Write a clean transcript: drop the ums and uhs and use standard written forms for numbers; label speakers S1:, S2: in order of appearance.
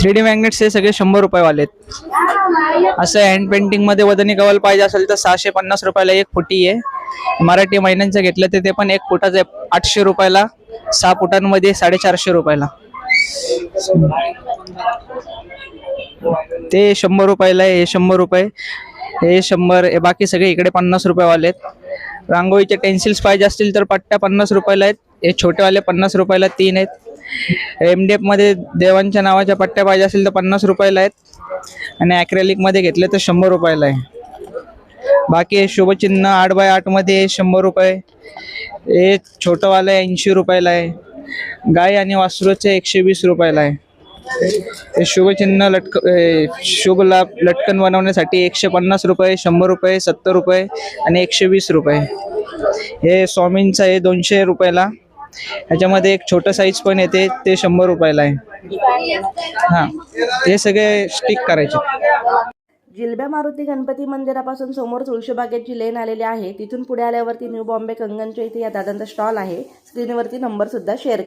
S1: 3D magnets हे सगळे 100 रुपये आहेत. असं हँड पेंटिंग मध्ये वदनी कवल पाहिजे असेल तर 650 रुपयाला एक फुटी आहे. मराठी महिन्यांचं घेतलं तर ते पण एक फुटाचं आहे 800 रुपयाला. 6 फुटांमध्ये 450 रुपयाला. ते 100 रुपयाला आहे, हे 100 रुपये, हे 100, हे बाकी सगळे इकडे 50 रुपयावाले आहेत. रांगोळीचे टेन्सिल्स पाहिजे असतील तर पट्ट्या 50 रुपयाला आहेत. हे छोटेवाले 50 रुपयाला 3 आहेत. MDF मध्ये देवांच्या नावाच्या पट्ट्या पाहिजे असेल तर 50 रुपयाला आहेत. आणि ॲक्रेलिक मध्ये घेतले तर 100 रुपयाला आहे. बाकी हे शुभचिन्ह 8x8 मध्ये 100 रुपये. हे छोटंवालं 80 रुपयाला आहे. गाय आणि वासरूचे 120 रुपयाला आहे. हे शुभचिन्ह शुभ लाभ लटकन बनवण्यासाठी 150 रुपये, 100 रुपये, 70 रुपये आणि 120 रुपये. हे स्वामींचं आहे 200 रुपयाला. ह्याच्यामध्ये एक छोटं साईज पण येते, ते 100 रुपयाला आहे. हां, ते सगळे स्टिक करायचे.
S2: जिलब्या मारुती गणपती मंदिरापासून समोर तुळशीबागेची लेन आलेली आहे. तिथून पुढे आल्यावरती न्यू बॉम्बे कंगनच्या इथे या दादांचा स्टॉल आहे. स्क्रीनवरती नंबर सुद्धा शेअर